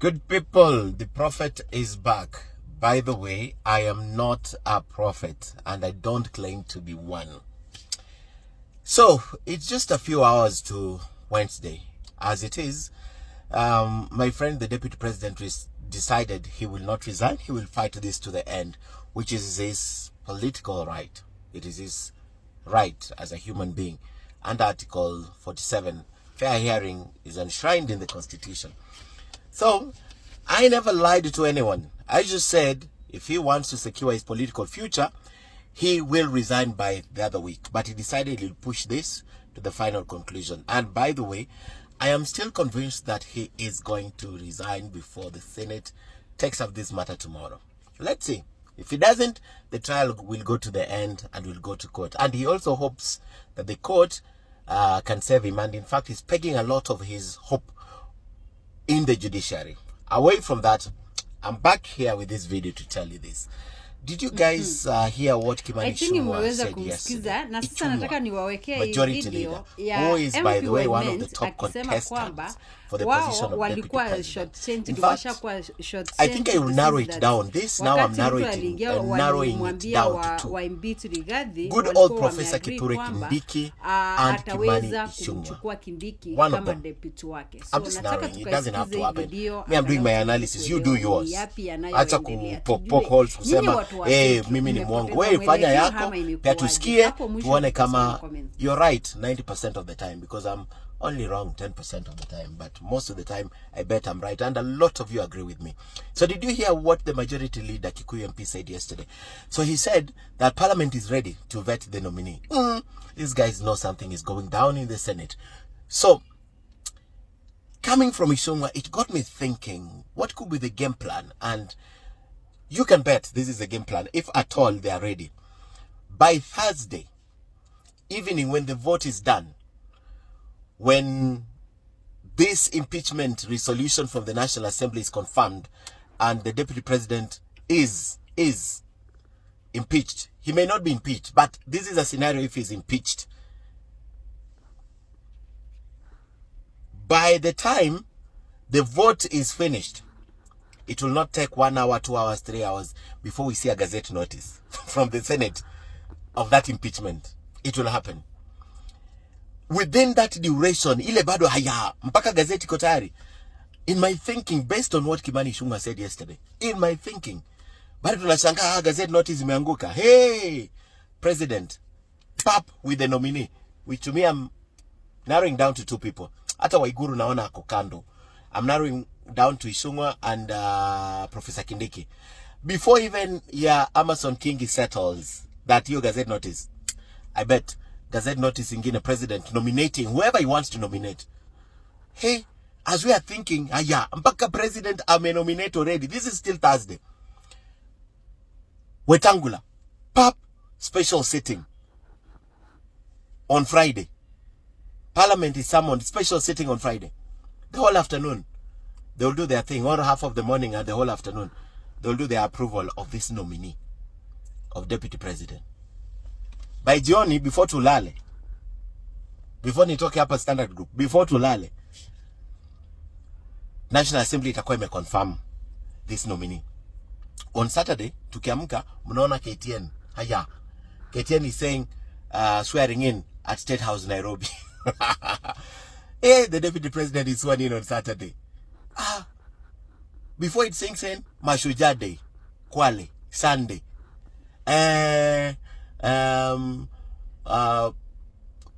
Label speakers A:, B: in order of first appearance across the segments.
A: Good people, the prophet is back. By the way, I am not a prophet and I don't claim to be one. So, it's just a few hours to Wednesday. As it is, my friend, the deputy president, decided he will not resign. He will fight this to the end, which is his political right. It is his right as a human being. And Article 47, fair hearing, is enshrined in the Constitution. So, I never lied to anyone. I just said, if he wants to secure his political future, he will resign by the other week. But he decided he'll push this to the final conclusion. And by the way, I am still convinced that he is going to resign before the Senate takes up this matter tomorrow. Let's see. If he doesn't, the trial will go to the end and will go to court. And he also hopes that the court can save him. And in fact, he's pegging a lot of his hope in the judiciary. Away from that, I'm back here with this video to tell you this. Did you guys hear what Kimani Ichung'wah said yesterday?
B: Na sasa nataka niwawekee
A: majority leader, who is by the way one of the top contestants for the position of deputy president. In fact, I think I will narrow it down. This now I'm narrowing it down to two. Good old Professor Kithure Kindiki and Kimani Ichung'wah. One of them. I'm just narrowing. It doesn't have to happen. Me, I'm doing my analysis. You do yours. Acha kupoke holes kusema mimi ni mwongo. Wewe fanya yako, pia tusikie tuone kama you're right 90% of the time, because I'm only wrong 10% of the time, but most of the time I bet I'm right, and a lot of you agree with me. So did you hear what the majority leader Kikuyu MP said yesterday? So he said that Parliament is ready to vet the nominee. These guys know something is going down in the Senate. So coming from Ichung'wah, it got me thinking, what could be the game plan? And you can bet this is a game plan, if at all they are ready. By Thursday evening, when the vote is done, when this impeachment resolution from the National Assembly is confirmed and the deputy president is impeached, he may not be impeached, but this is a scenario if he's impeached. By the time the vote is finished, it will not take 1 hour, 2 hours, 3 hours before we see a gazette notice from the Senate of that impeachment. It will happen. Within that duration, ile bado haya, mpaka gazeti iko tayari. In my thinking, based on what Kimani Ichung'wah said yesterday, in my thinking, bado tunashangaa gazette notice imeanguka. Hey, President, pap with the nominee. Which to me, I'm narrowing down to two people. Hata Waiguru naona ako kando. I'm narrowing down to Ichung'wah and Professor Kindiki. Before even Amazon King settles that your gazette notice, I bet gazette notice ingine president nominating whoever he wants to nominate. Hey, as we are thinking, mpaka president nominate already. This is still Thursday. Wetangula, pap, special sitting on Friday. Parliament is summoned, special sitting on Friday. The whole afternoon, they will do their thing. Or half of the morning and the whole afternoon, they will do their approval of this nominee of deputy president. By jioni, before tulale, before nitoke hapa Standard Group, before tulale, National Assembly itakuwa imeconfirm this nominee. On Saturday, tukiamka, mnaona KTN. KTN is saying, swearing in at State House, Nairobi. Hey, the deputy president is sworn in on Saturday. Before it sinks in, Mashujaa Day, Kwale, Sunday.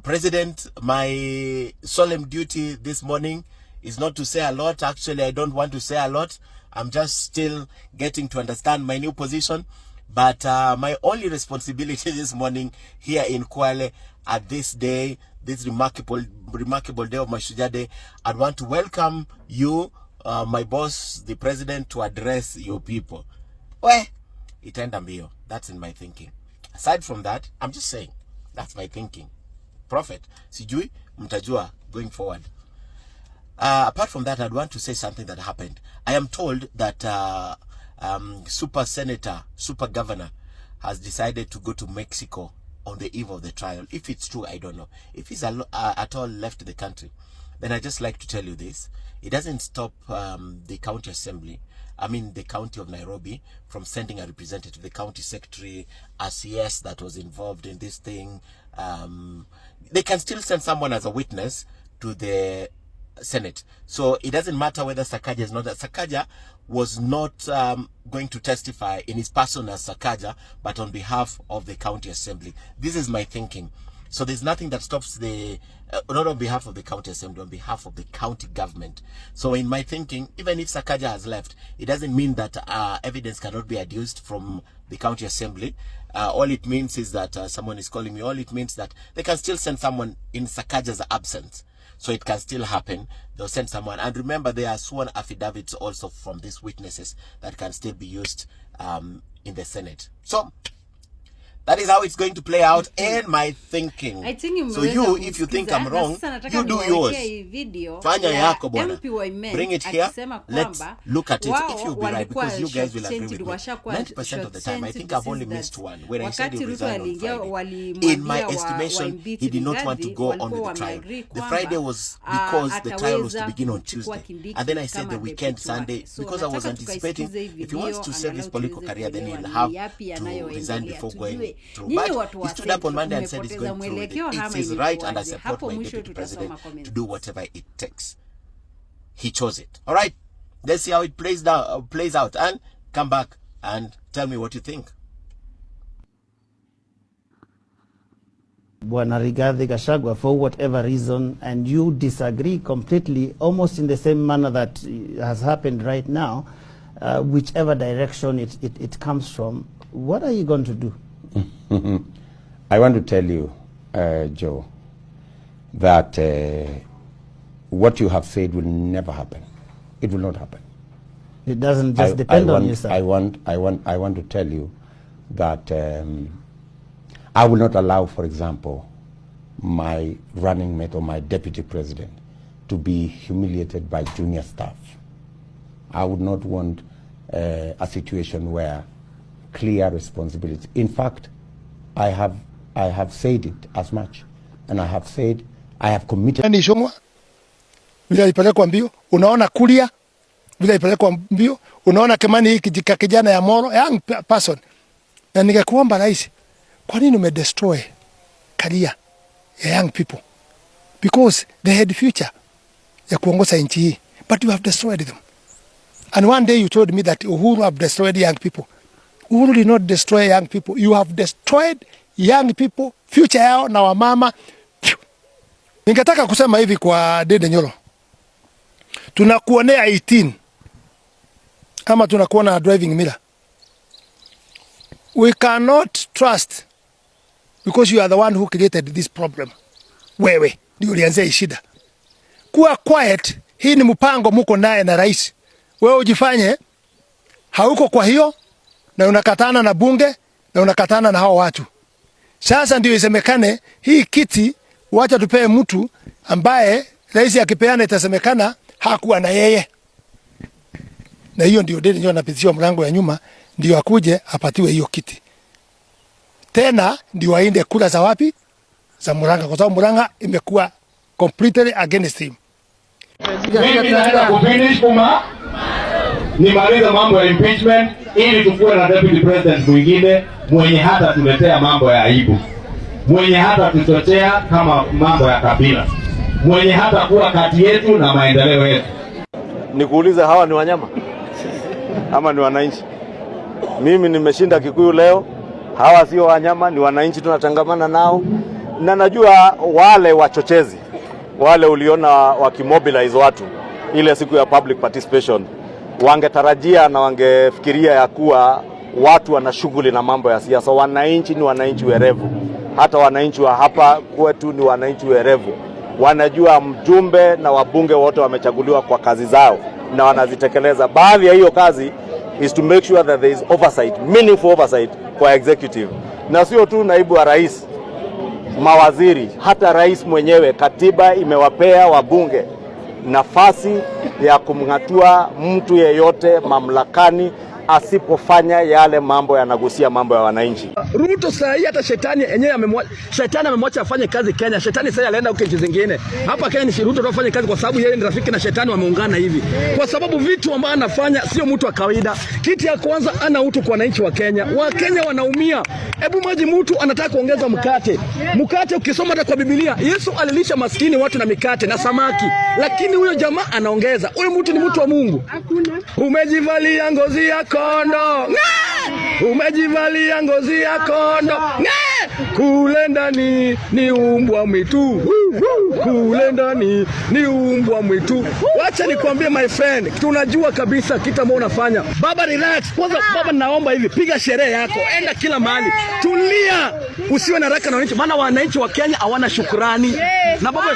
A: President, my solemn duty this morning is not to say a lot. Actually, I don't want to say a lot. I'm just still getting to understand my new position. But my only responsibility this morning here in Kwale at this day, this remarkable day of Mashujaa Day, I'd want to welcome you, my boss, the president, to address your people. Well, itaenda mbio. That's in my thinking. Aside from that, I'm just saying, that's my thinking. Prophet, sijui, mtajua going forward. Apart from that, I'd want to say something that happened. I am told that super governor has decided to go to Mexico on the eve of the trial. If it's true, I don't know. If he's at all left the country, then I just like to tell you this. It doesn't stop the county assembly, the county of Nairobi, from sending a representative, the county secretary, RCS that was involved in this thing. They can still send someone as a witness to the Senate. So it doesn't matter whether Sakaja is not. Sakaja was not going to testify in his person as Sakaja, but on behalf of the county assembly. This is my thinking. So there's nothing that stops the, not on behalf of the county assembly, on behalf of the county government. So in my thinking, even if Sakaja has left, it doesn't mean that evidence cannot be adduced from the county assembly. All it means is that someone is calling me. All it means that they can still send someone in Sakaja's absence. So it can still happen. They'll send someone. And remember, there are sworn affidavits also from these witnesses that can still be used in the Senate. So that is how it's going to play out in my thinking. I think so you, if you think I'm wrong, you do yours. Fanya yako bwana. Bring it here. Let's look at it. If you'll be right, because you guys will agree with me. 90% of the time, I think I've only missed one. When I said he resigned on Friday. In my estimation, he did not want to go on with the trial. The Friday was because the trial was to begin on Tuesday. And then I said the weekend, Sunday, because I was anticipating if he wants to save his political career, then he'll have to resign before going. But he stood up on Monday and said he's going through with it. It's his right, and I support my deputy president to do whatever it takes. He chose it. All right, let's see how it plays out, and come back and tell me what you think.
B: Bwana Rigathi Gachagua, for whatever reason, and you disagree completely, almost in the same manner that has happened right now, whichever direction it comes from, what are you going to do?
C: I want to tell you, Joe, that what you have said will never happen. It will not happen.
B: It doesn't just depend on you, sir.
C: I want to tell you that I will not allow, for example, my running mate or my deputy president to be humiliated by junior staff. I would not want a situation where clear responsibility. In fact, I have said it as much, and I have said I have committed.
D: Vile alipelekwa mbio, unaona Kuria vile alipelekwa mbio, unaona Kimani hiki kijana ya Moro, young person. Na ningekuomba rais, kwa nini umedestroy career ya young people? Because they had future ya kuongoza nchi hii, but you have destroyed them. And one day you told me that Uhuru have destroyed young people. Uhuru did not destroy young people. You have destroyed young people, future yao na wamama. Ningetaka kusema hivi kwa Dede Nyoro. Tunakuonea 18 ama tunakuona driving mirror. We cannot trust because you are the one who created this problem. Wewe ndio ulianzia shida. Kuwa quiet, hii ni mpango muko naye na rais. Wewe ujifanye hauko kwa hiyo na unakatana na bunge na unakatana na hao watu. Sasa ndio isemekane hii kiti wacha tupee mtu ambaye rais akipeana itasemekana hakuwa na yeye. Na hiyo ndio Dede Nyoro anapitishiwa mlango ya nyuma ndio akuje apatiwe hiyo kiti. Tena ndio aende kula za wapi? Za Murang'a, kwa sababu Murang'a imekuwa completely against him.
E: Mimi naenda kufinish nimalize mambo ya impeachment ili tukue na deputy president mwingine mwenye hata tuletea mambo ya aibu, mwenye hata tuchochea kama mambo ya kabila, mwenye hata kuwa kati yetu na maendeleo yetu.
F: Nikuulize, hawa ni wanyama ama ni wananchi? Mimi nimeshinda Kikuyu leo, hawa sio wanyama, ni wananchi tunatangamana nao. Na najua wale wachochezi, wale uliona wakimobilize watu ile siku ya public participation, wangetarajia na wangefikiria ya kuwa watu wana shughuli na mambo ya siasa. Wananchi ni wananchi werevu. Hata wananchi wa hapa kwetu ni wananchi werevu. Wanajua mjumbe na wabunge wote wamechaguliwa kwa kazi zao na wanazitekeleza. Baadhi ya hiyo kazi is to make sure that there is oversight, meaningful oversight kwa executive. Na sio tu naibu wa rais, mawaziri, hata rais mwenyewe. Katiba imewapea wabunge nafasi ya kumngatua mtu yeyote mamlakani asipofanya yale mambo yanagusia mambo ya wananchi.
G: Ruto saa hii hata shetani yenyewe amemwacha afanye kazi Kenya. Shetani sasa anaenda huko nchi zingine. Hapa Kenya ni Ruto afanye kazi kwa sababu yeye ni rafiki na shetani wameungana hivi. Kwa sababu vitu ambavyo anafanya sio mtu wa kawaida. Kitu ya kwanza ana utu kwa wananchi wa Kenya. Wakenya wanaumia. Hebu maji mtu anataka kuongeza mkate. Mkate ukisoma hata kwa Biblia, Yesu alilisha maskini watu na mikate na samaki. Lakini huyo jamaa anaongeza. Huyo mtu ni mtu wa Mungu. Umejivalia ngozi ya kondo. Umejivalia ngozi ya kondo. Kule ndani ni umbwa mwitu. Kule ndani ni umbwa mwitu. Wacha nikwambie my friend, tunajua kabisa kitu ambacho unafanya. Baba relax. Kwanza baba naomba hivi, piga sherehe yako, enda kila mahali. Tulia. Usiwe na haraka na wananchi, maana wananchi wa Kenya hawana shukrani. Na baba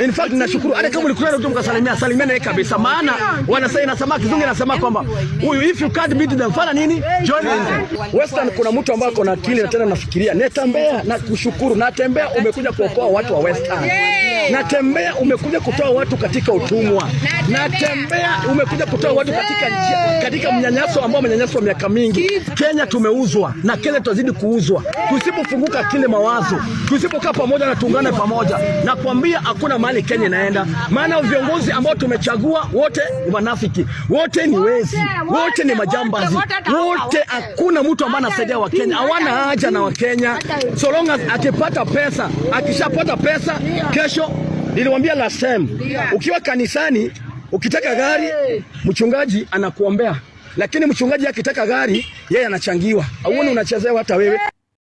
G: in fact ninashukuru. Hata kama ulikutana mtu mkasalimia naye kabisa. Maana wanasema inasema kizungu inasema kwamba huyu if you can't beat them fanya nini? Join them. Western kuna mtu ambaye ako na akili na tena nafikiria. Natembea na kushukuru. Natembea umekuja kuokoa watu wa Western. Natembea umekuja kutoa watu katika utumwa. Natembea umekuja kutoa watu katika mnyanyaso ambao mnyanyaso miaka mingi. Kenya tumeuzwa na Kenya tutazidi kuuzwa. Tusipofunguka kile mawazo, tusipokaa pamoja na tuungane pamoja, na kuambia hakuna mahali Kenya inaenda. Maana viongozi ambao tumechagua wote ni wanafiki, wote ni wezi, wote ni majambazi, wote hakuna mtu ambaye anasaidia wa Kenya. Hawana haja na wa Kenya. So long as akipata pesa, akishapata pesa, kesho niliwaambia last time, ukiwa kanisani ukitaka gari, mchungaji anakuombea. Lakini mchungaji akitaka gari, yeye anachangiwa. Auone unachezewa hata wewe.